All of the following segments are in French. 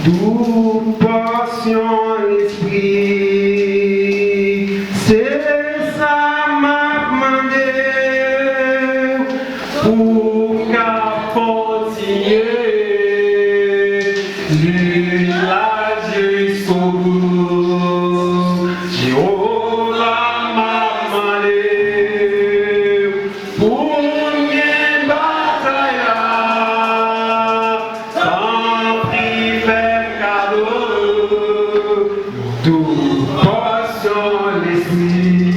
Toute portion l'esprit, c'est ça m'a demandé pour qu'à continuer l'usage jusqu'au bout. Jéhovah m'a demandé pour mes batailles, tant pis faire cadeau, toute portion l'esprit,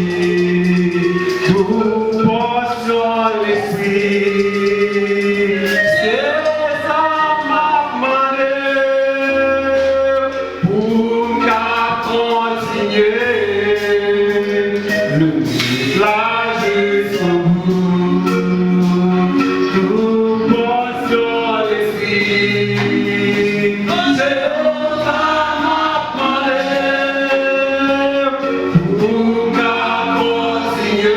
toute portion l'esprit, c'est ça m'a demandé pour qu'à continuer le village jusqu'au bout. Toute portion l'esprit, c'est ça m'a demandé pour qu'à continuer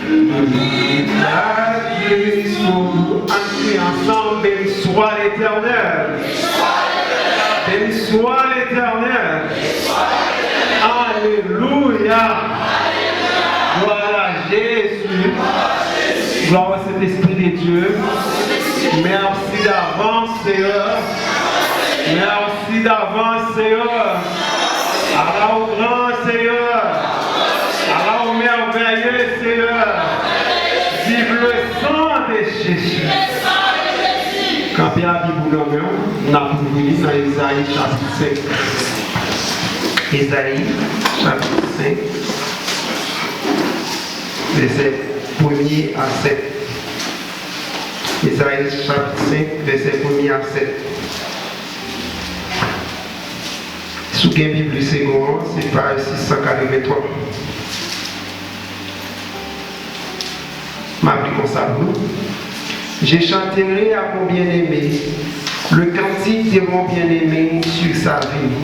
le village jusqu'au bout. Entrez ensemble, béni soit l'Éternel. Béni soit l'Éternel. Alléluia. Gloire à Jésus. Gloire à cet Esprit de Dieu. Merci d'avance, Seigneur. Merci d'avance, Seigneur. Allah au grand, Seigneur. Allah au merveilleux, Seigneur. Vive le sang de Jésus. Quand Pierre a dit vous on a pour vous lire dans Isaïe chapitre 5. Isaïe chapitre 5, verset 1er à 7. Isaïe chapitre 5, verset 1er à 7. Sous quelle Bible second, c'est page 683. M'appelle comme ça, vous. Je chanterai à mon bien-aimé le cantique de mon bien-aimé sur sa vie.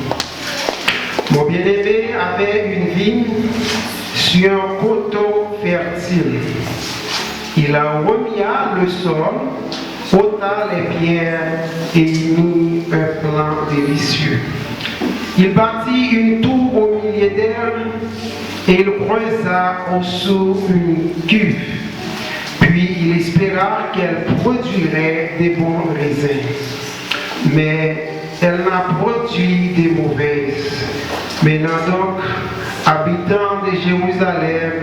Mon bien-aimé avait une vigne sur un coteau fertile. Il en remia le sol, ôta les pierres et y mit un plan délicieux. Il bâtit une tour au milieu d'elle et il creusa au-dessous une cuve. Puis il espéra qu'elle produirait des bons raisins. Mais elle n'a produit des mauvaises. Maintenant donc, habitants de Jérusalem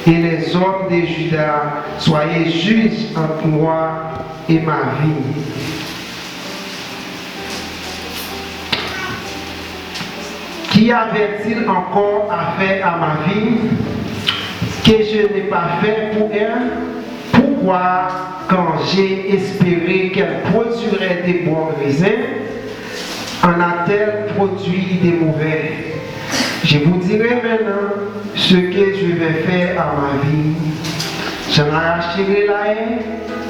et les hommes de Juda, soyez juges entre moi et ma vie. Qu'y avait-il encore à faire à ma vie que je n'ai pas fait pour elle? Pourquoi, quand j'ai espéré qu'elle produirait des bons raisins, en a-t-elle produit des mauvais? Je vous dirai maintenant ce que je vais faire à ma vie. J'en arracherai la haie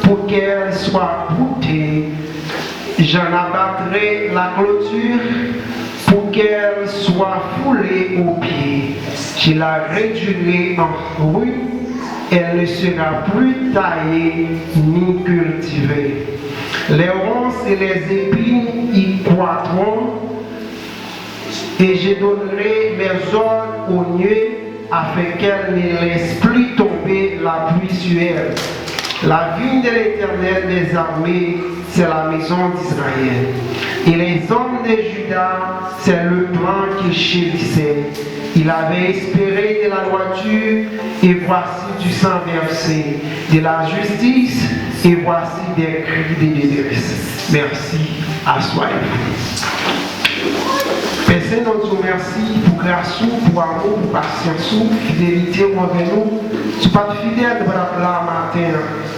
pour qu'elle soit broutée. J'en abattrai la clôture pour qu'elle soit foulée aux pieds. Je la réduirai en ruine. Elle ne sera plus taillée ni cultivée. Les ronces et les épines y croîtront, et je donnerai mes ordres aux nuées afin qu'elles ne laissent plus tomber la pluie sur elle. La vigne de l'Éternel des armées, c'est la maison d'Israël. Et les hommes de Juda, c'est le plan qu'il chérissait. Il avait espéré de la droiture, et voici du sang versé, de la justice, et voici des cris de détresse. Merci, assoyez-vous. Père Saint, nous te remercions pour grâce, pour amour, pour patience, fidélité envers nous. Tu n'es pas fidèle de la matin.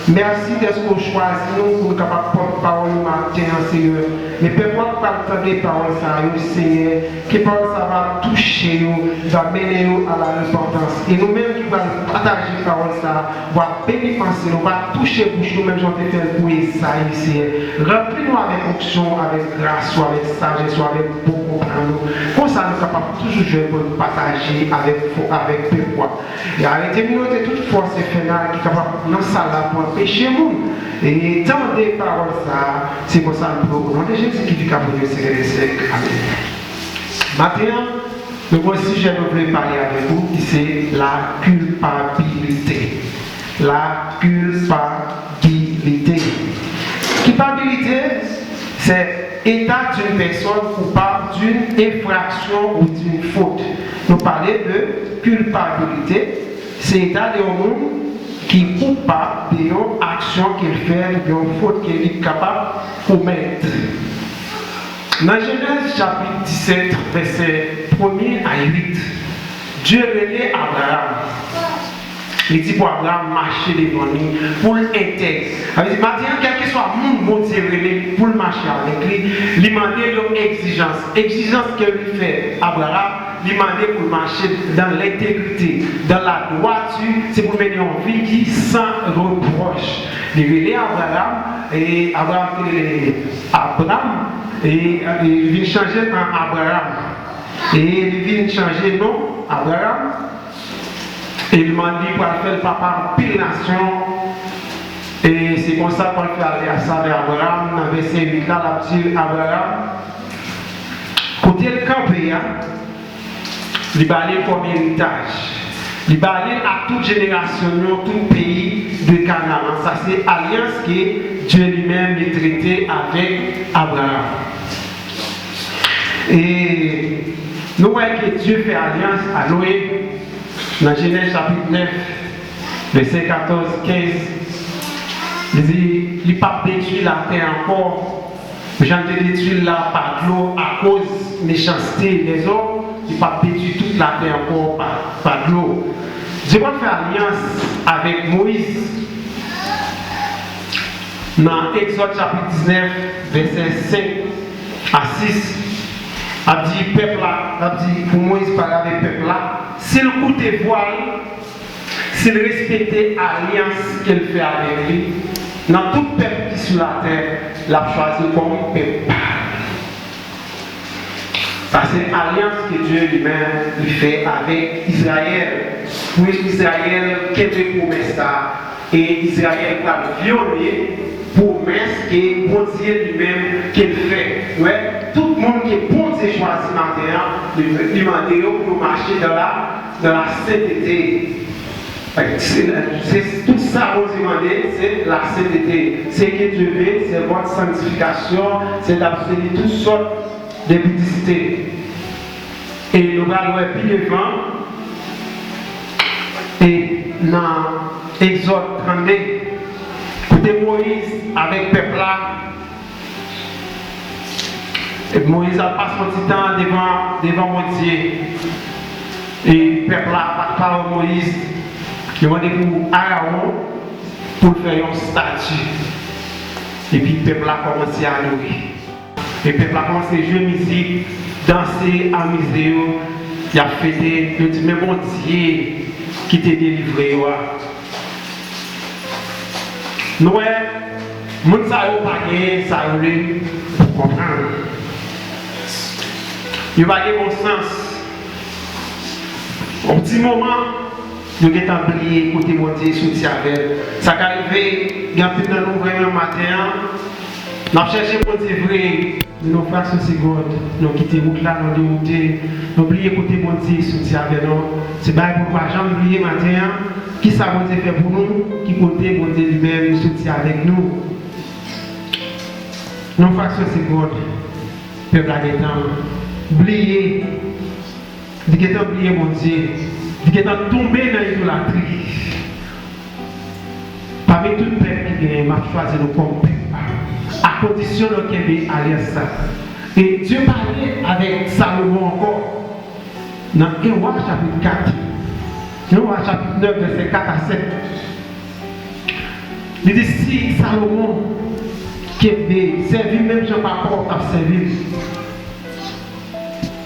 Merci d'être choisi nous pour nous capables de porter parole le matin, Seigneur. Mais Père, moi, pas le temps des paroles, Seigneur, que parole ça va toucher nous, va mener nous à la repentance. Et nous-mêmes qui allons partager la parole, ça va bénir penser, nous va toucher bouche nous-mêmes, j'en ai fait pour Esaïe, Seigneur. Remplis-nous avec onction, avec grâce, avec sagesse, avec beaucoup comprendre. Comme ça, nous sommes capables toujours jouer pour nous partager avec foi. Et arrêtez-nous de tout toute force infernale qui est capable dans ça là pour empêcher le monde. Et tant des paroles ça, c'est comme ça nous pouvons demander Jésus qui vit pour Dieu, c'est les siècles. Amen. Maintenant, le premier sujet que je voulais parler avec vous, c'est la culpabilité. La culpabilité. Culpabilité, c'est l'état d'une personne coupable d'une infraction ou d'une faute. Nous parlons de culpabilité, c'est l'état d'un monde qui est coupable d'une action qu'il fait, d'une faute qu'il est capable de commettre. Dans Genèse chapitre 17, verset 1er à 8, Dieu relève Abraham. Il dit pour Abraham marcher devant lui pour l'intégrer. Il dit maintenant, quel que soit le monde pour le marcher avec lui, il demande une exigence. Exigence que lui fait Abraham, il demande pour marcher dans l'intégrité, dans la droiture, c'est pour mener une vie qui sans reproche. Il relève Abraham et Abraham et il vient changer en Abraham. Et il vient changer nom Abraham. Et il m'a dit pour faire le papa pile nation. Et c'est comme ça qu'on fait aller à ça vers Abraham. Dans le verset 8 là, la petite Abraham. Côté le campé, il va aller comme héritage. Il va aller à toute génération, tout pays de Canaan. Ça c'est l'alliance que Dieu lui-même a traité avec Abraham. Et nous voyons que Dieu fait alliance à Noé. Dans Genèse chapitre 9, verset 14-15, il dit, il n'a pas détruit la terre encore, mais j'en ai détruit là par l'eau à cause de méchanceté des hommes, il n'a pas détruit toute la terre encore par l'eau. Dieu va faire alliance avec Moïse. Dans Exode chapitre 19, verset 5 à 6, a dit peuple là, a dit pour Moïse parler avec peuple là, s'il coûtait voile, s'il respectait l'alliance qu'elle fait avec lui, dans tout peuple qui est sur la terre, l'a choisi comme peuple. Ça c'est l'alliance que Dieu lui-même fait avec Israël. Pour Israël, quelle promesse ça? Et Israël va violer promesse que Dieu lui-même qu'il fait. Ouais, tout le monde qui est bon Dieu choisi maintenant, lui demander pour marcher dans la sainteté. C'est tout ça qu'on demande, c'est la sainteté. C'est que Dieu veut, c'est votre sanctification, c'est d'absoler toutes sortes de publicités. Et nous allons plus devant. Et dans Exode 32, côté Moïse avec le peuple là, et Moïse a passé son petit temps devant mon Dieu. Et le peuple là, par Moïse, il a demandé pour Aaron pour faire une statue. Et puis le peuple a commencé à louer. Et le peuple a commencé à jouer musique, danser, amuser. Il a fêté, il a dit, mais mon Dieu, qui t'a délivré. Nous, les gens ne savent pas ça pour comprendre. Il va y avoir bon sens. Au petit moment, nous avons oublié côté mon Dieu soutien avec. Ça qui arrive, il y a un peu de nous vraiment matin. Nous avons cherché mon Dieu vrai. Nous avons fait ce seconde. Nous avons quitté route là, nous avons dérouté. Nous avons oublié côté mon Dieu soutien avec nous. C'est pas pour pas jamais oublier matin. Qui ça mon Dieu fait pour nous? Qui côté mon Dieu lui-même soutient avec nous? Nous avons fait ce seconde. Peuple à l'étang. Oublier. Dit que oublié mon Dieu. Dit que tombé dans l'idolâtrie. Parmi tout le peuple qui vient, m'a choisi nous comme peuple. À condition de qu'il y ait alliance. Et Dieu parlait avec Salomon encore. Dans 1 Roi chapitre 4. 1 Roi chapitre 9, verset 4 à 7. Il dit si Salomon qui est servi, même Jean-Paul a servi.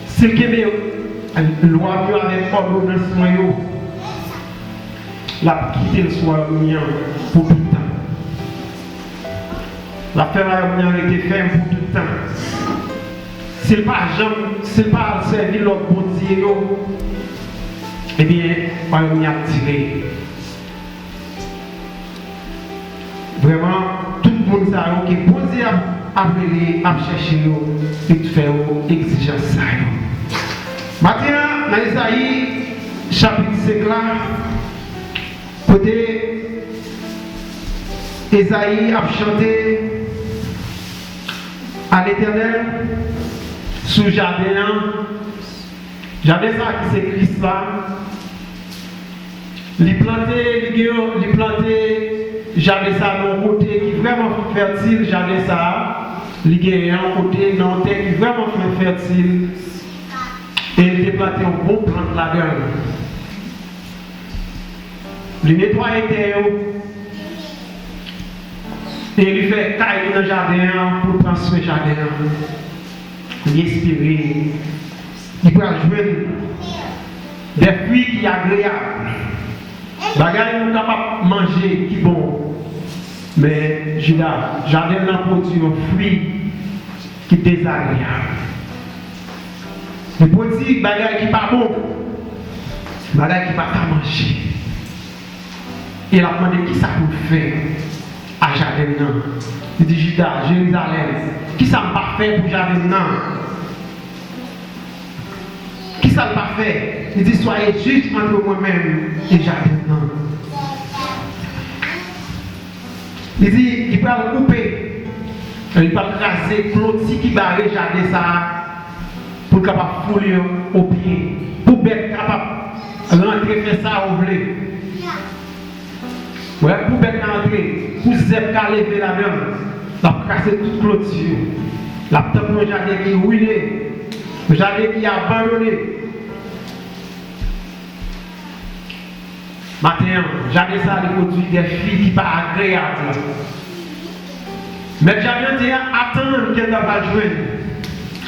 S'il y a une loi avec ordonnancement, la quitter le soir pour tout le temps. L'affaire a été ferme pour tout le temps. S'il n'a pas servi l'autre bon Dieu, eh bien, on y a tiré. Vraiment, tout le monde qui est posé à appeler, à chercher, et de faire exigence. Maintenant, dans Isaïe, chapitre 5 là, côté Isaïe a chanté à l'Éternel sous jardin. Jardin ça qui c'est Christ là. Il planté jardin ça dans côté qui est vraiment fertile, jardin ça. Il y a un côté dans terre qui est vraiment fertile. Et il a planté un bon plante là-dedans. Il nettoie les terres. Et il fait caille dans le jardin pour prendre soin du jardin. Il espérer. Il peut jouer des fruits qui sont agréables. Bagaille nous capable de manger qui bon. Mais Judas, jardin n'a produit un fruit qui est désagréable. Le petit bagaille qui n'est pas bon. Bagaille qui ne va pas manger. Et il a demandé qui ça pour faire à jardin. Il dit Judas, Jérusalem, qui ça ne pas faire pour jardin? Qui ça ne pas faire? Il dit soyez juste entre moi-même et jardin. Il dit il peut le couper, il peut craser clôture qui barre le jardin ça pour capable fouler au pied, pour être capable rentrer faire ça au blé. Ouais, pour être rentrer, pour zèbre qu'à lever la main, la casser toute clôture, la table le jardin qui est ruiné, le jardin qui est abandonné. Maintenant, jardin ça les produit des filles qui ne sont pas agréables. Mais le jardin attend qu'elle va jouer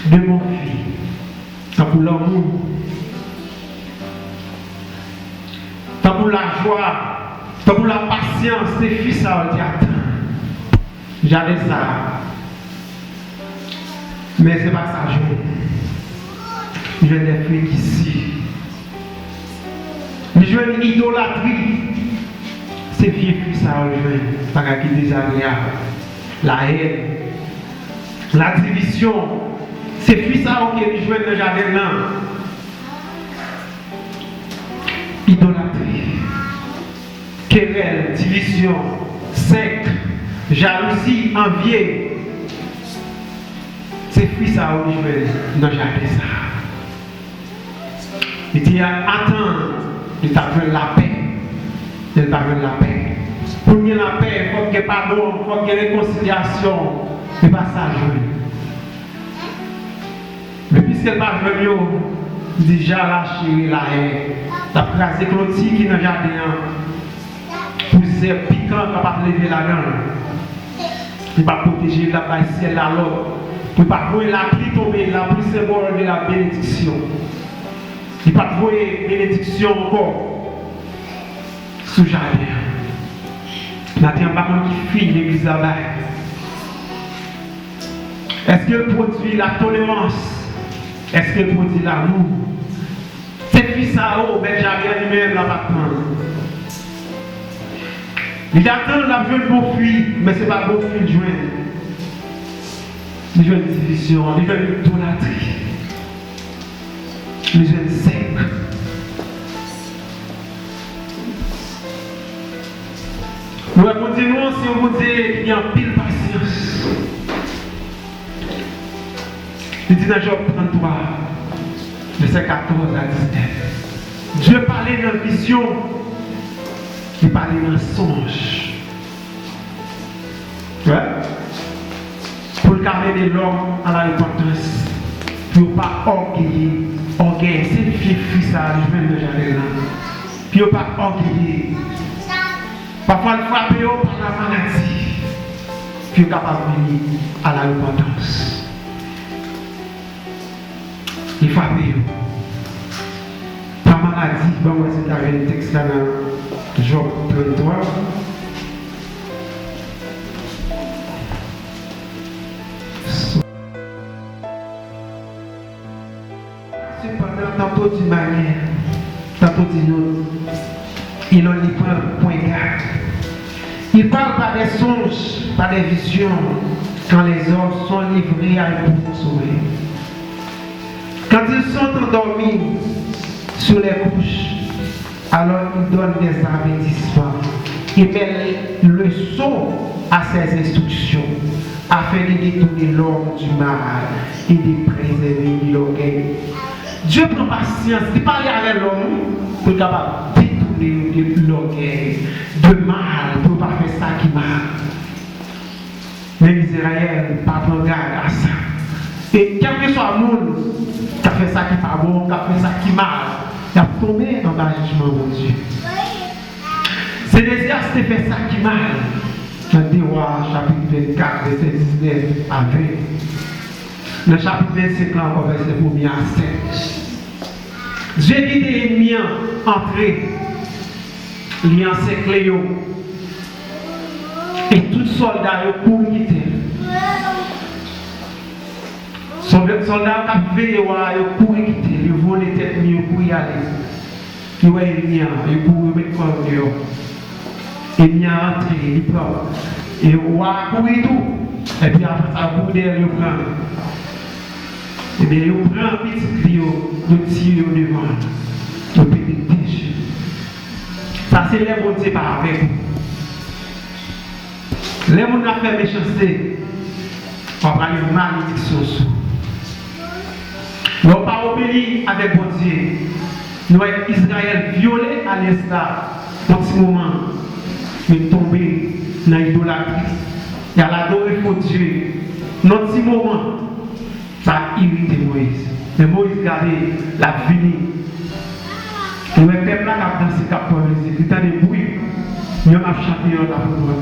de mon fils. C'est pour l'amour. C'est pour la joie. C'est pour la patience. C'est fils à qui attend. J'avais ça. Mais ce n'est pas ça, je veux des fruits ici. Je veux une idolâtrie. C'est vieux fils à jouer. Pas qui est désagréable. La haine. La division. C'est fils à qui est joué dans le jardin. Idolâtrie. Querelle, division, secte, jalousie, envie. C'est fils à qui joué dans le jardin. Il dit attends. Il t'a fait la paix. Il t'a fait la paix. Pour qu'il y ait la paix, il faut qu'il y ait pardon, il faut qu'il y ait réconciliation. Ce n'est pas ça, jouer. Mais puisqu'elle va venir, il dit j'ai lâché la haie. T'as crasé clôture qui est dans le jardin. Pour ces piquants capable de lever la langue. Il va protéger la base ciel à l'autre. Pour ne pas voir la pluie tomber, la pluie symbole de la bénédiction. Il ne va pas voir bénédiction encore sous le jardin. Maintenant, par contre, qui fuit l'église là-bas. Est-ce qu'elle produit la tolérance? Est-ce qu'elle produit l'amour? C'est fils à eau, Benjamin lui-même l'appartement. Il attend la jeune beau fruit, mais ce n'est pas beau fruit de joint. Il joue une division, il joue une idolâtrie. Il joue une secte. Nous continuons si on vous dit qu'il y a un pile patience. Il dit dans Job 33, verset 14 à 19. Dieu parlait dans la vision, il parlait dans le songe. Ouais. Pour le calmer de l'homme à la repentance, pour ne pas orgueiller, c'est le fils à lui-même de jardin là. Pour ne pas orgueiller. Parfois, il frappe par la maladie, puis capable de venir à la repentance. Il frappe par maladie. Bon, c'est un texte là dans Job 33. Cependant, tantôt d'une manière, tantôt d'une autre, il en y prend point garde. Il parle par des songes pas des visions quand les hommes sont livrés à un profond sommeil. Quand ils sont endormis sur les couches, alors ils donnent des avertissements. Ils mettent le son à ces instructions afin de détourner l'homme du mal et de préserver l'orgueil. Dieu prend patience, il parle avec l'homme pour capable détourner l'orgueil de mal, pour ne pas faire ça qui mal. Mais Israël ne pas prendre garde à ça. Et quel que soit le monde qui a fait ça qui n'est pas bon, qui a fait ça qui mal, il a tombé en bas du jugement de Dieu. C'est déjà qui fait ça qui mal. Dans 2 Rois, chapitre 24, verset 19 à 20. Dans le chapitre 25, encore verset 1 à 7. Dieu dit des ennemis entrer, lui encercler, et tout soldat pour quitter. Soldat qui veille pour quitter, ils vont les têtes pour y aller. Ils voient les liens, ils pour mettre quoi dehors. Il y a entré, il prend. Et on va courir tout. Et puis après ça, pour derrière, il prend. Et bien, il prend un petit trio, il tire devant. Il petit tige. Ça, c'est les gens qui ne sont pas avec vous. Les gens qui ont fait méchanceté, on va parler de malédiction. Nous n'avons pas obéi avec bon Dieu. Nous avons Israël violé à l'instar. En ce moment, nous sommes tombés dans l'idolâtrie. Il y a l'adoré pour Dieu. Dans ce moment, ça a irrité Moïse. Mais Moïse regardait la vie. Et le peuple qui a dansé, qui a posé, qui a des bruits. Nous avons chanté dans la foule.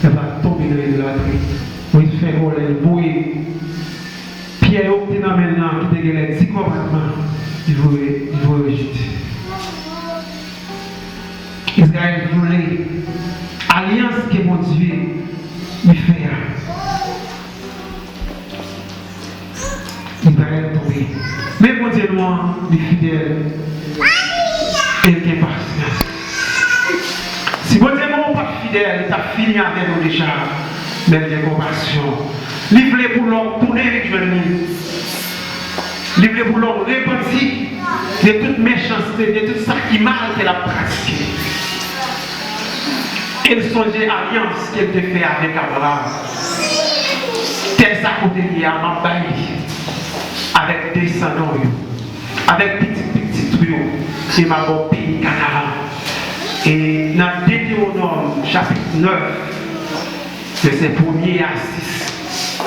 Il va tomber dans l'idolâtrie. Moïse fait voler le bruit. Pierre est dans maintenant qui a les 10 commandements. Il veut rejeter. Israël violé. Alliance que mon Dieu lui fait. Israël tombé. Mais mon Dieu noir, les fidèles, et il est patient. Si mon Dieu n'est pas fidèle, il a fini avec nous déjà. Mais il a compassion. Il voulait pour l'homme tourner avec lui. Il voulait pour l'homme repentir de toute méchanceté, de tout ça qui mal qu'elle a pratiqué. Elle songeait à l'alliance qu'elle devait faire avec Abraham. Tel ça côté lié à Mabaï, avec des descendants, avec petit trio, et ma bon pays Canaan. Et dans Deutéronome, chapitre 9, verset 1er à 6.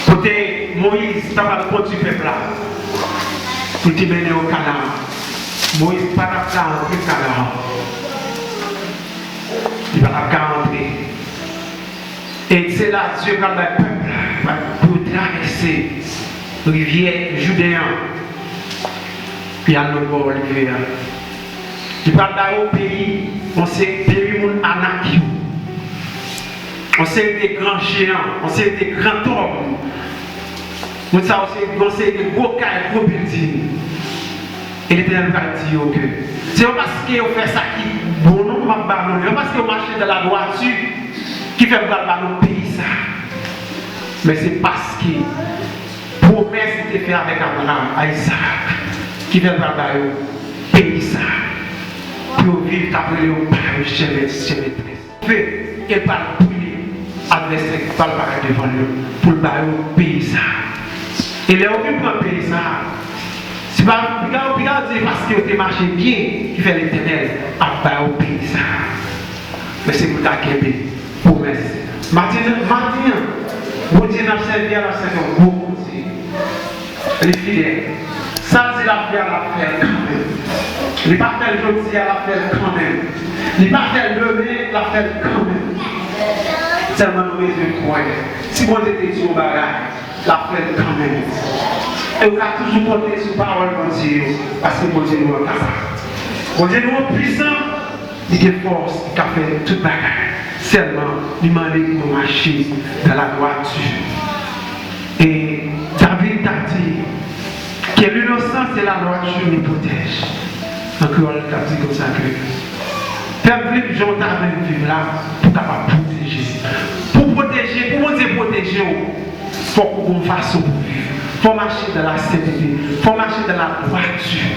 Côté Moïse, tu as le du peuple là, pour te mener au Canaan. Moïse, pas d'entrer au Canaan. Il va entrer. Et c'est là Dieu quand le peuple va pour traverser la rivière Judéen. Puis à l'autre bord de la rivière. Il va dans au pays, on sait pays moun Anakiou. On sait des grands géants, on sait des grands hommes. On sait des gros cailles, gros buildings. Et l'Éternel va dire que c'est parce qu'on fait ça qui bon non pas ballon, c'est parce qu'on marche dans la droiture qui fait ballon pays ça. Mais c'est parce que promesse était faite avec Abraham, à Isaac, qui fait ballon pays ça. Pour vivre après le père chez maîtresse. Fait et parle pour lui, adversaire parle devant lui, pour le ballon pays ça. Et les hommes prennent pays ça. Si vous regardez parce que vous marché bien, qui fait l'Éternel, à bas au pays ça. Mais c'est pour ta kébé, promesse. Maintenant, vous dites dans cette vie, c'est un gros Dieu. Les fidèles, ça c'est l'affaire quand même. Les partenaires aujourd'hui à l'affaire quand même. Les partenaires demain, l'affaire quand même. Seulement nous les croyons. Si vous êtes sur le bagage, l'affaire quand même. Et vous avez toujours compté sur la parole de Dieu, parce que Dieu nous est capable. Dieu nous est puissant, il a force, il a fait toute bagarre. Seulement, il m'a dit de marcher dans la droiture. Et David a dit que l'innocence et la droiture nous protègent. Encore, il a dit comme ça que. Peuple, j'entends vivre là, pour capable de protéger. Pour protéger, pour vous protéger, il faut qu'on fasse au but. Il faut marcher dans la sainteté. Il faut marcher dans la droiture.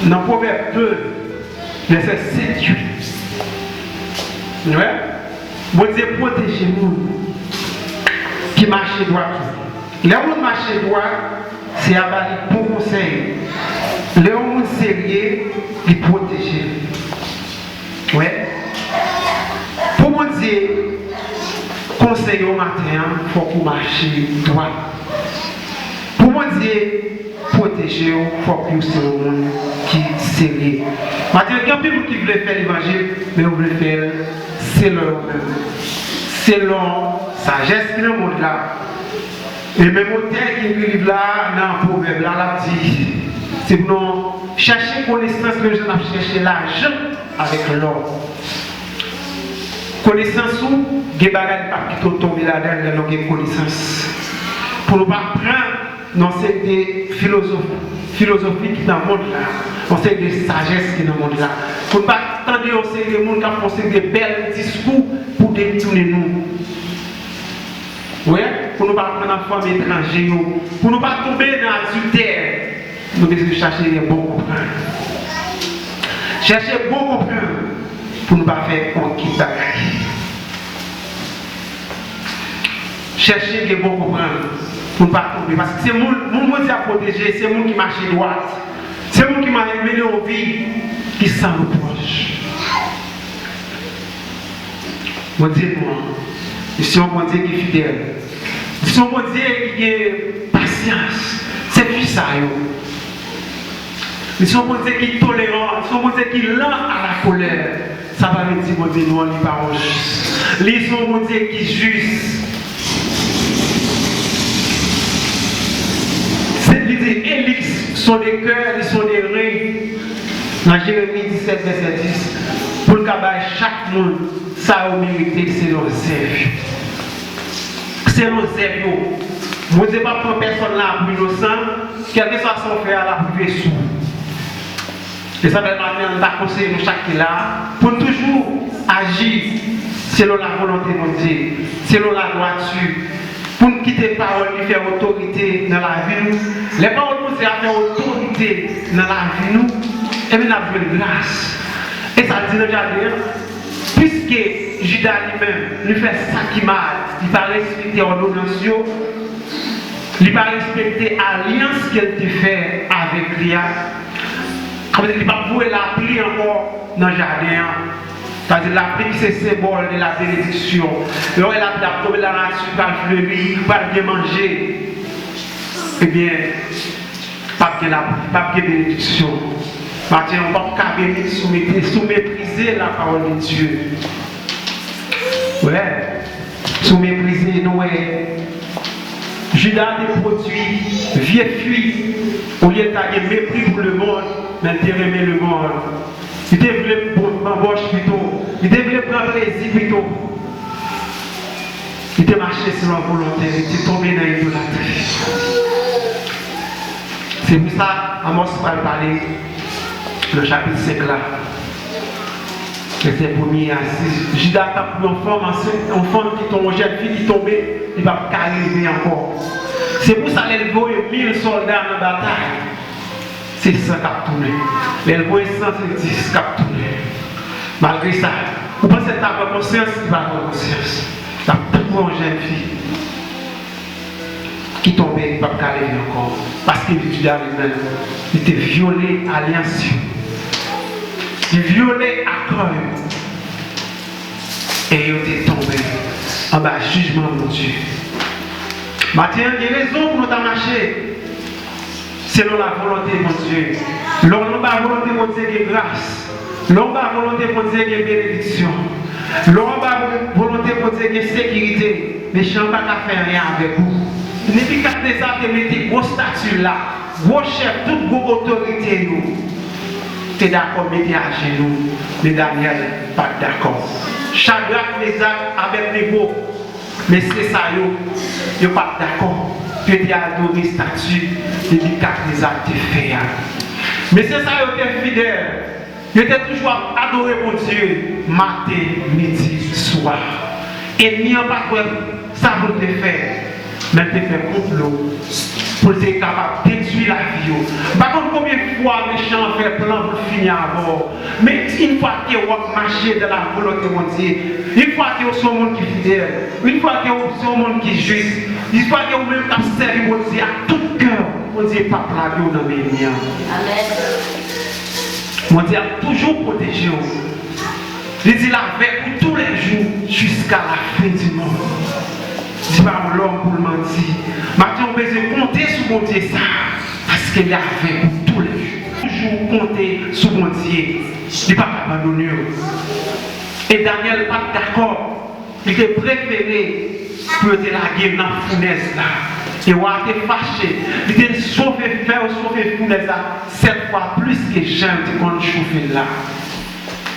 Dans Proverbe 2, verset 7-8. Ouais? Bon Dieu protégez nous qui marchent droit. Les gens qui marchent droit, c'est à bas de bons conseils. Les gens sérieux, ils protègent. Ouais? Pour mon Dieu, conseil au matin, il faut qu'on marche droit. Pour mon Dieu, protéger, il faut que c'est le monde qui est sérieux. Maintenant, il y a des gens qui veulent faire l'évangile, mais vous voulez faire selon sagesse qui est dans le monde là. Et même auteur qui écrit là, dans le proverbe là, la dit, c'est pour nous chercher connaissance, que nous avons cherché l'argent avec l'or. Connaissance où, des bagages qui sont tombés là-dedans, nous avons connaissance. Pour nous pas prendre, non, c'est des philosophies qui sont dans le monde là. On sait des sagesses qui sont dans le monde là. Pour ne pas attendre, on sait des gens qui ont fait des belles discours pour détourner nous. Oui, pour ne pas prendre en forme étrangère, pour ne pas tomber dans l'adultère, nous devons chercher les bons comprendre. Chercher bon comprendre pour ne pas faire conquête bagaille. Chercher les bons comprendre pour ne pas tomber. Parce que c'est mon monde à protéger, c'est mon qui marche droit. C'est mon qui m'a mené en vie qui s'en reproche. Mon Dieu, moi. Ils sont bon Dieu qui est fidèle. Ils sont bon Dieu qui a patience. C'est plus ça. Ils sont bon Dieu qui est tolérant. Ils sont bon Dieu qui est lent à la colère. Ça va me dire, bon Dieu, nous, on n'est pas juste. Ils sont bon Dieu qui est juste. C'est l'idée, élix sont des cœurs, ils sont des reins. Dans Jérémie 17, verset 10, pour le cabal, chaque monde, ça a mérité, c'est nos zèves. C'est nos zèves. Vous ne devez pas prendre personne là pour innocent, quel que soit son frère là pour vivre sous. Et ça va être la conseil de chaque là, pour toujours agir selon la volonté de Dieu, selon la droiture. Pour nous quitter les paroles qui font autorité dans la vie, nous. Les paroles nous servent à faire autorité dans la vie, nous. Et bien, nous avons une grâce. Et ça dit dans le jardin, puisque Judas lui-même lui fait ça qui mal, il ne va pas respecter l'ordonnance, il ne va pas respecter l'alliance qu'elle te fait avec lui. Il ne va pas pouvoir la pluie encore dans le jardin. C'est-à-dire la pluie, c'est le symbole de la bénédiction. Et on a trouvé la nature, pas fleurir, pas bien manger. Eh bien, pas de bénédiction. Maintenant, on ne va pas bénir sous mépriser la parole de Dieu. Ouais, sous mépriser, nous, Judas a produit, vieux fuit, au lieu d'avoir mépris pour le monde, mais d'aimer le monde. Il devait m'embaucher plutôt, il devait prendre plaisir plutôt. Il était marché selon la volonté, il était tombé dans l'idolâtrie. C'est pour ça, Amos va parler, le chapitre 5 là. C'était premier à 6. Judas a pris un enfant qui tombe, une jeune fille qui tombait, il ne va pas arriver encore. C'est pour ça qu'elle voit 1000 soldats dans la bataille. C'est ça qui a tourné. Elle voit 110 qui a tourné. Malgré ça, vous pensez que tu as conscience, tu vas avoir conscience. Tu as une jeune fille qui tombait, il ne va pas arriver encore. Parce qu'il était violé à l'alliance. Il violé à cœur. Et il était tombé en bas jugement de Dieu. Maintenant, il y a raison pour nous marcher selon la volonté de Dieu. L'on n'a pas volonté de Dieu qui est grâce. L'on n'a pas volonté de Dieu qui est bénédiction. L'on n'a pas volonté de Dieu qui est sécurité. Mais je ne peux pas faire rien avec vous. Depuis qu'à des actes, mettez gros statut là, gros chef, toute gros autorité. Tu es d'accord, mettez à genoux. Mais Daniel, pas d'accord. Shadrach, Meshach avec les mots. Mais c'est ça, ils ne sont pas d'accord. Tu es adoré statut, depuis qu'à des actes faits. Mais c'est ça, ils étaient fidèles. Ils étaient toujours adorés mon Dieu, matin, midi, soir. Et n'y a pas quoi ça pour te faire. Mais te faire complot pour être capable de détruire la vie. Par contre, combien de fois les méchants fait plan pour finir à bord. Mais une fois que vous marchez dans la volonté de mon Dieu, une fois que vous êtes un monde qui est fidèle, une fois que vous êtes un monde qui est juste, une fois que vous même servez mon Dieu à tout cœur, mon Dieu n'est pas plagué dans mes liens. Amen. Mon Dieu a toujours protégé vous. Il dit la veille pour tous les jours jusqu'à la fin du monde. Dis pas l'homme pour le mentir. Maintenant, on peut compter sur mon Dieu ça. Parce qu'il y a veille pour tous les jours. Toujours compter sur mon Dieu. Il n'est pas abandonné. Et Daniel n'est pas d'accord. Il était préféré pour te laguer dans la fournaise là. Et on a été fâché. Il était sauvé, sauver fournaise là 7 fois plus que j'aime quand je chauffe là.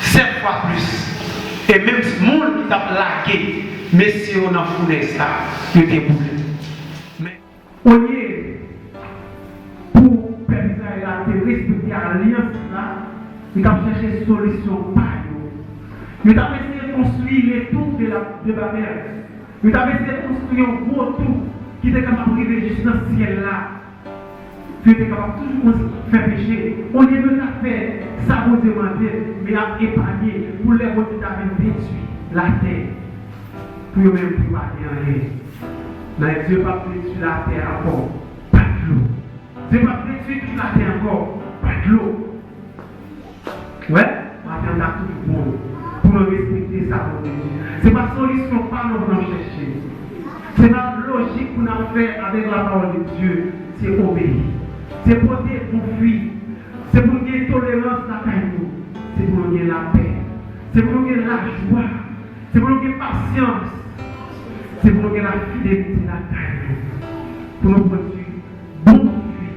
7 fois plus. Et même ce monde qui t'a lagué, messieurs, on a fournaise là, il était boulé. Mais au lieu pour permettre à respecter l'alliance là, il a cherché une solution par eux. Il a essayé de construire les tours de Babel. Il a essayé de construire un gros tour qui était capable d'arriver juste dans ce ciel là. Tu étais capable de toujours faire pécher. On est venu à faire ça pour demander, mais à épargner pour les gens qui avaient détruit la terre. Pour eux-mêmes, pour pas rien. Mais Dieu n'a pas détruit la terre encore, pas de l'eau. Dieu n'a pas détruit toute la terre encore, pas de l'eau. Ouais, maintenant on a tout bon pour nous respecter ça pour Dieu. Ce n'est pas solution, pas nous chercher. Ce n'est pas logique pour nous faire avec la parole de Dieu, c'est obéir. C'est pour dire pour fuir. C'est pour dire tolérance dans nous. C'est pour dire la paix. C'est pour dire la joie. C'est pour dire patience. C'est pour dire la fidélité dans nous. Pour nous produire bon fruit.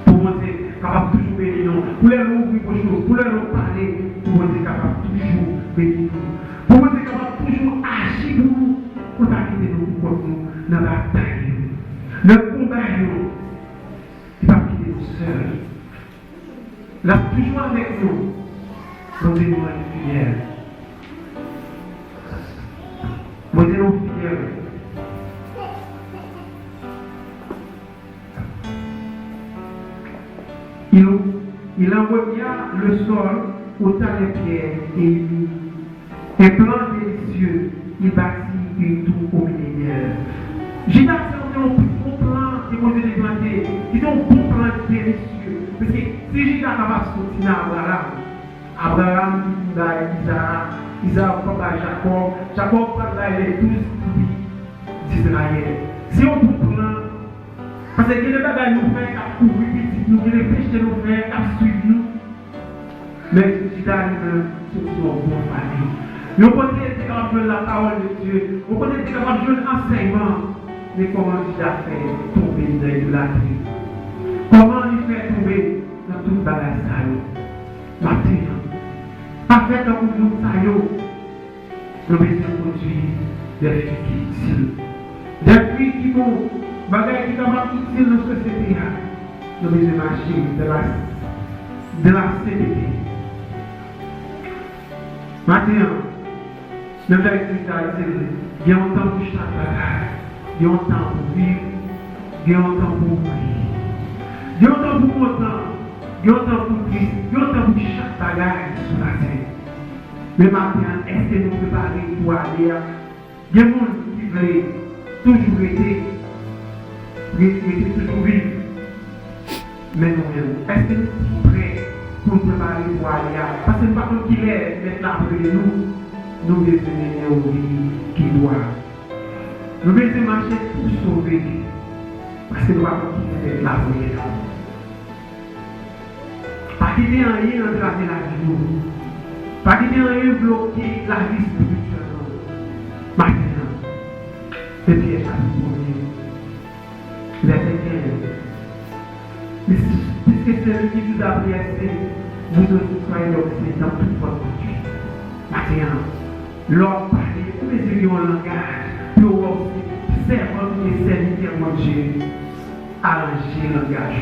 Pour nous être capable de toujours bénir nous. Pour les ouvrir pour nous. Pour les parler. Pour nous être capable de toujours bénir nous. Pour nous être capable de toujours agir pour nous. Pour ne pas quitter nous pour nous dans la bataille. Le combat nous. Il ne va pas quitter nous seul. Il est toujours avec nous. Nous devons être fidèles. Nous devons être fidèles. Il envoya le sol au tas des pierres et il dit, un plan délicieux, il bâtit une tour au millénaire. J'ai d'accès à un bon plan de poser des plantés. Ils ont un bon plan délicieux. Parce que si j'ai capable de sortir Abraham dit Isaac, Isaac prend Jacob, Jacob prend les 12 tribus d'Israël. Si on bon plan, parce que les bagages nous fait qu'à couvrir petit, nous les péchés nous fait qu'à suivre nous. Mais si arrive, c'est une bonne famille. Nous pouvons être capables de jouer la parole de Dieu, nous pouvons être capables de jouer l'enseignement. Mais comment il a fait tomber dans l'idolâtrie? Comment il fait tomber dans toute bagage ça? Maintenant, avec un coup de saillot, nous devons produire des fruits utiles. Des fruits qui vont, bagages qui sont utiles dans la société. Nous devons marcher de la CDT. Maintenant, nous devons dire il y a un temps pour chaque bagage. Il y a un temps pour vivre, il y a un temps pour mourir. Il y a un temps pour content, il y a un temps pour triste, il y a un temps pour chaque bagage sur la terre. Mais maintenant, est-ce que nous préparons pour aller à... Il y a des gens qui veulent toujours rester toujours vivre. Mais nous-mêmes, est-ce que nous sommes prêts pour nous préparer pour aller à... Parce que nous ne savons pas qui est, mais là pour nous devons mener une vie qui doit. Nous devons marcher pour sauver. Parce que nous avons quitté la vie. Pas quitter rien entraver la vie. Pas quitter rien bloquer la vie spirituelle. Maintenant, c'est Pierre chapitre 1er. Verset 15. Puisque celui qui vous a blessé, vous aussi soyez blessés dans toute votre conduite. Maintenant, l'homme parle, vous mesurez un langage. Pour aussi servant et serviteur de Dieu, arranger le langage.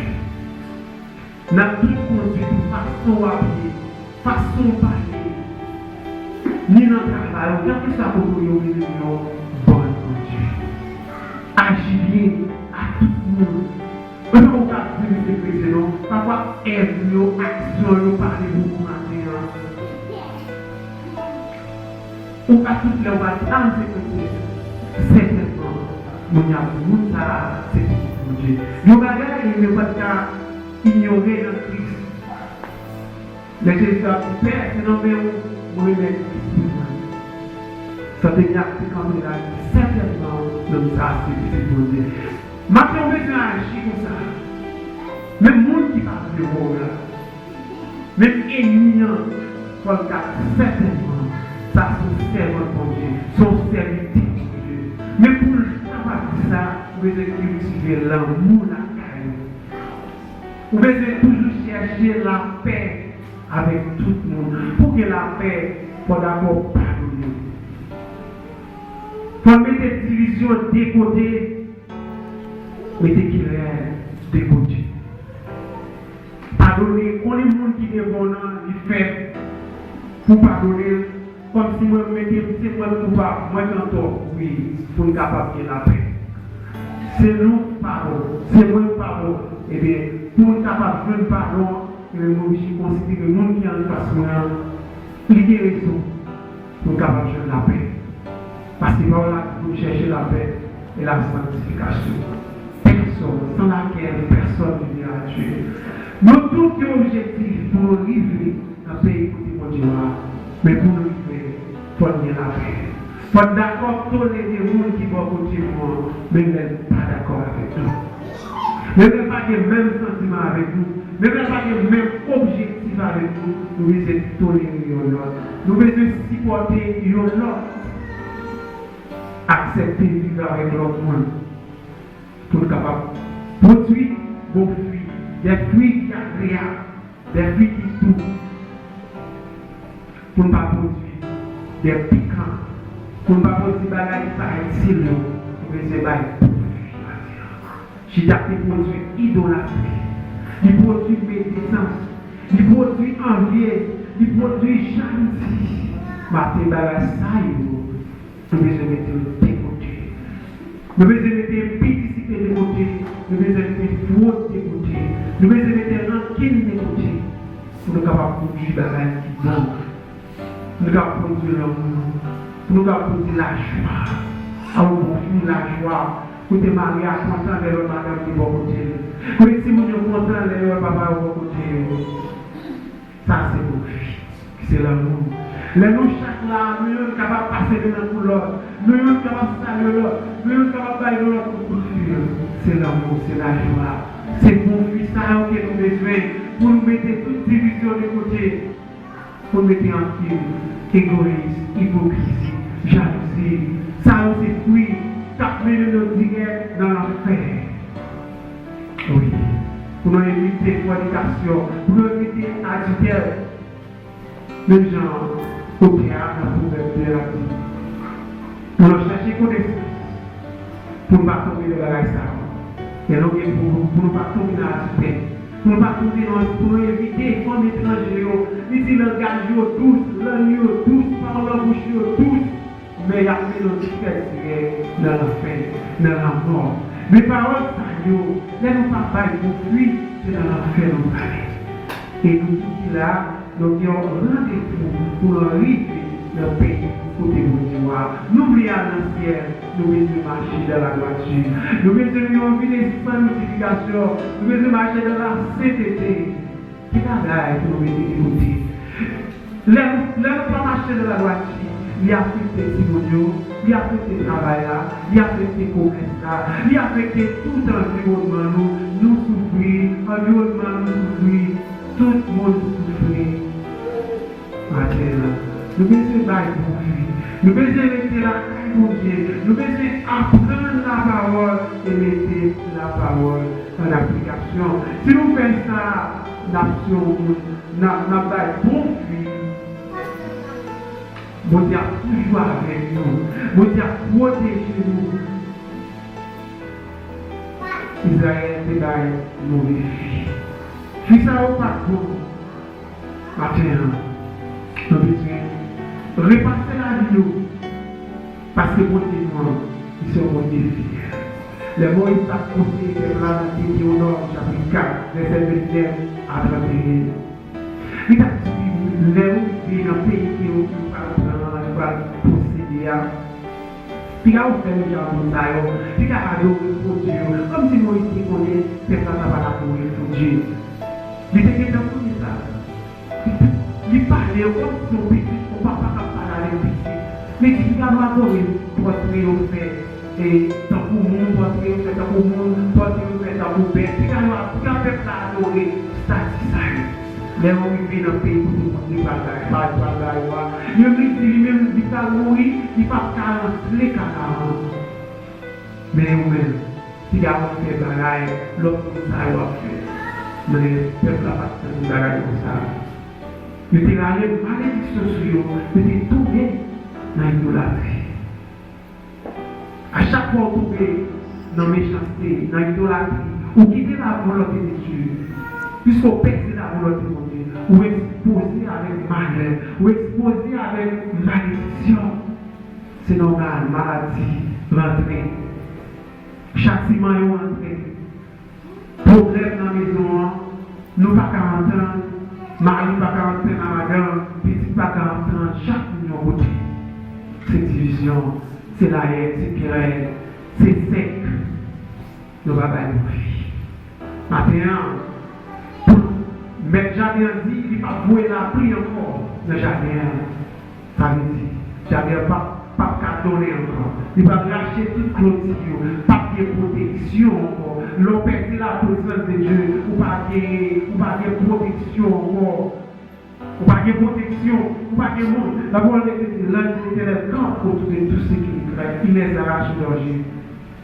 N'a tout conduit de façon à pied, façon parler, ni dans le travail, quand que ça pour nous, bonne conduite. Agis bien à tout le monde. On ne peut pas dire que c'est chrétien, non. Parfois, aide-nous, action, parler beaucoup maintenant. On va toutes les attendre ces certainement, nous avons tout ça, c'est tout Dieu. Nos bagages, il ne faut pas ignorer le Christ. Mais c'est ça, Père, c'est non, mais on va mettre ça devient comme il a dit, certainement, nous ça, c'est tout Dieu. Maintenant, on veut agir comme ça. Même le monde qui parle de moi, même ennemi, pour le cas, certainement, ça, c'est servant pour Dieu, son serviteur pour Dieu. Mais pour le savoir ça, vous devez cultiver l'amour, la carrière. Vous devez toujours chercher la paix avec tout le monde. Pour que la paix, il faut d'abord pardonner. Il faut mettre des divisions de côté, mettez qu'il est de côté. Pardonner, on est le monde qui est bon, il fait pour pardonner. Comme si moi je mettais, c'est moi le coupable, moi je tort, oui, pour être capable de la paix. C'est nous pardon, c'est moi le pardon. Eh bien, pour être capable de faire pardon, je considère que le monde qui est en face de moi, il y a raison pour être capable de faire la paix. Parce que voilà, pour chercher la paix et la sanctification. Personne, sans laquelle personne ne vient à tuer. Nous tous les objectifs pour arriver à paix, écoutez mon Dieu, mais pour nous, il faut bien la paix. Il faut d'accord tolérer les gens qui vont continuer, mais ne sont pas d'accord avec nous. Ne sont pas les mêmes sentiments avec nous. Ne sont pas les mêmes objectifs avec nous. Nous devons tolérer l'autre. Nous devons supporter l'autre. Accepter de vivre avec l'autre monde. Pour être capable de produire vos fruits. Des fruits qui agréables. Des fruits qui doux. Pour ne pas produire des piquants, pour ne pas produire des bagages qui sont pour que ces bagages j'ai appris produit idolâtrie, il produit médisance, il produit envie, il produit jalousie. Mais ces bagages ça, nous devons mettre de côté. Nous devons mettre pédicité de côté, nous devons mettre fraude de côté, nous devons mettre rancune de côté, pour nous capables de produire des bagages qui sont nous avons produit l'amour, nous avons produit la joie. Alors, vous la joie. Vous êtes marié à content de votre madame qui va vous dire. Vous êtes si vous êtes content de votre papa qui va vous dire. Ça, c'est vos filles. C'est l'amour. Nous, chaque là, nous sommes capables de passer de l'un pour l'autre. Nous sommes capables de saluer l'autre. Nous sommes capables de bailler l'autre pour poursuivre. C'est l'amour, c'est la joie. C'est mon fils, ça que nous besoin pour nous mettre toute division de côté. Pour mettre en fil, égoïsme, hypocrisie, jalousie, ça aussi fruit, ça met nos direct dans l'enfer. Oui. Pour nous éviter fornication, pour nous éviter adultère. Même gens au théâtre, pour faire la vie. Pour nous chercher connaissance, pour ne pas tomber dans la ça. Et donc, pour ne pas tomber dans l'adultère. Pour ne pas tomber pour éviter les femmes étrangères, les langages douces, l'agneau douce, par la bouche douce, mais il y a fait nos difficultés dans la fin, dans la mort. Mes paroles, là, nous pas pour fuir, c'est dans l'enfer nous parler. Et nous qui là, nous avons rendez-vous pour arriver dans le pays côté de voir. N'oubliez pas l'ancien, nous devons marcher dans la voiture. Nous devons vivre sans notification. Nous devons marcher dans la CTT. Qui est là pour nous écouter? Là, nous pas marcher dans la voiture. Il y a affecté Simonio, il y a affecté le travail là, il y a affecté le commerce là, il y a affecté tout l'environnement. Nous souffrir, l'environnement nous souffrir, tout le monde souffrir. Nous devons bailler pour lui. Nous devons mettre la caille pour Dieu. Nous devons apprendre la parole et mettre la parole en application. Si nous faisons ça, nous avons bon fruit. Bon Dieu toujours avec nous. Bon Dieu protège nous. Israël, c'est mauvais filles. Si ça n'a pas de bon, matin, nous devons repasser la vie, parce que bon Dieu, ils seront défiés. Les mots ils sont poussés vers la nature au nord, chapitre 4, verset 29 à 31. Il a dit, les mots vivent dans le pays qui est occupé par posséder. Puis là, on fait le genre de ça, puis là, on adore Dieu, comme si Moïse connaît, c'est ça, ça va la courir pour Dieu. Il était dans tout ça. Il parlait comme si on ne peut pas parler avec lui. Mais il y a un peu pour triompher. Et tant pour le monde, pour triompher, tant pour le monde, pour triompher, tant pour bête. Il y a un peuple à adorer, ça, c'est ça. Les hommes vivent dans le pays pour tout le monde, pas de bagaille. Il dit lui-même, il va mourir, il va faire les cadavres. Mais vous-même, si vous avez fait bagaille, l'autre, ça va faire. Mais le peuple n'a pas de bagaille comme ça. Il était allé malédiction sur eux, il était tombé dans l'idolâtrie. À chaque fois vous tombez dans la méchanceté, dans l'idolâtrie, vous quittez la volonté de Dieu, puisqu'on pèse la volonté de Dieu, vous exposez avec malheur, vous exposez avec malédiction. C'est normal, maladie, rentrer. Châtiment est rentré. Problème dans la maison, nous pas 40 ans. Marie pas 40 ans à madame, petit pas 40 ans, chaque million côté. C'est division, c'est la haine, c'est querelle, c'est sec. Nous va pas nous vie. Maintenant, pour mettre Jardin dit, il va vouer la pluie encore. Le Jardin, ça veut dire, Jardin pas donner encore. Il va lâcher toute clôture, pas de protection encore. L'on perd la présence de Dieu, ou pas de protection encore. Ou pas de protection, ou pas de monde. La parole de Dieu, l'ange de l'Éternel campe autour de tout ce qui crée. Il les arrache d'orgie.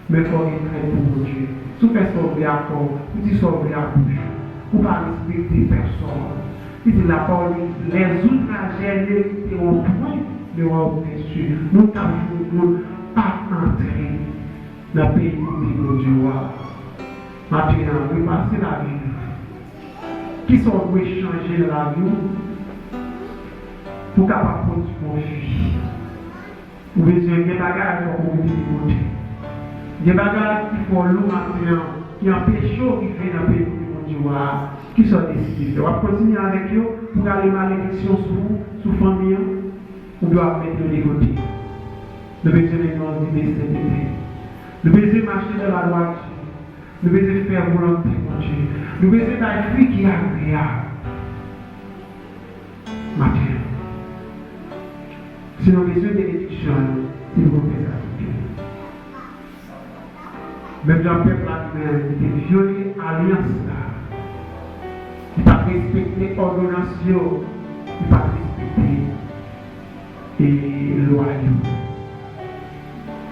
Mais il faut qu'il crée pour Dieu. Si vous faites sauver à corps, vous dites sauver à bouche. Vous ne pas respecter personne. Il dit la parole, les outragés étaient au point de revenir. Nous n'avons pas entré dans le pays de Dieu. Maintenant, nous passons la vie. Qui sont pour changer la vie pour capable de construire. Vous avez besoin de bagages pour vous dire. Des bagages qui font l'eau maintenant, qui empêchent qui fait dans le pays de Dieu, qui sont décisifs. On va continuer avec eux pour aller malédiction sur la famille. On doit mettre de côté. Nous devons nous dire nous devons marcher dans la loi. Nous devons faire volonté de Dieu. Nous devons être un fruit qui est agréable. Matin. Si nous avons besoin d'éducation, c'est pour faire ça. Même dans le peuple actuel, il était violé alliance là. Il n'a pas respecté l'ordonnance, il n'a pas respecté et loi.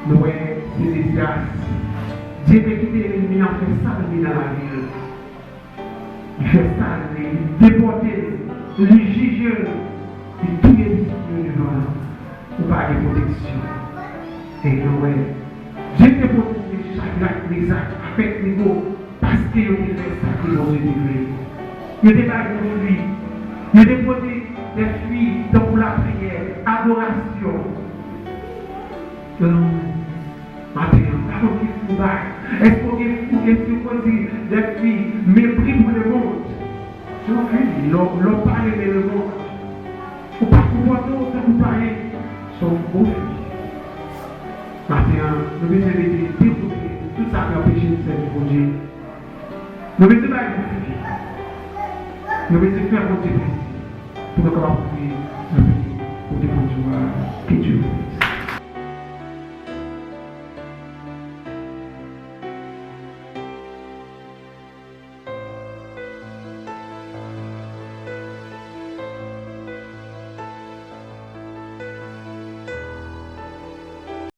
Nous voyons ces désirs. Dieu veut quitter l'ennemi en fait ça dans la ville. Il fait ça, il déporte, il juge, il tout est discipliné devant. Ou pas de protection. Et nous voyons. Dieu te protège chaque acte des actes avec niveau parce qu'il a fait ça que nous devons. Il y a des bagues de fruits. Il y a des fruits dans la prière, adoration. Matin, est-ce qu'on dit des fruits mépris pour le monde? Je ne l'on parle de le monde. Ou pas comporter autant que vous parlez, sauf vos fruits. Maintenant, nous devons découvrir tout ça qui empêche de servir pour Dieu. Nous devons faire des fruits. Nous devons faire pour Dieu pour nous capables de prier pour Dieu. Que Dieu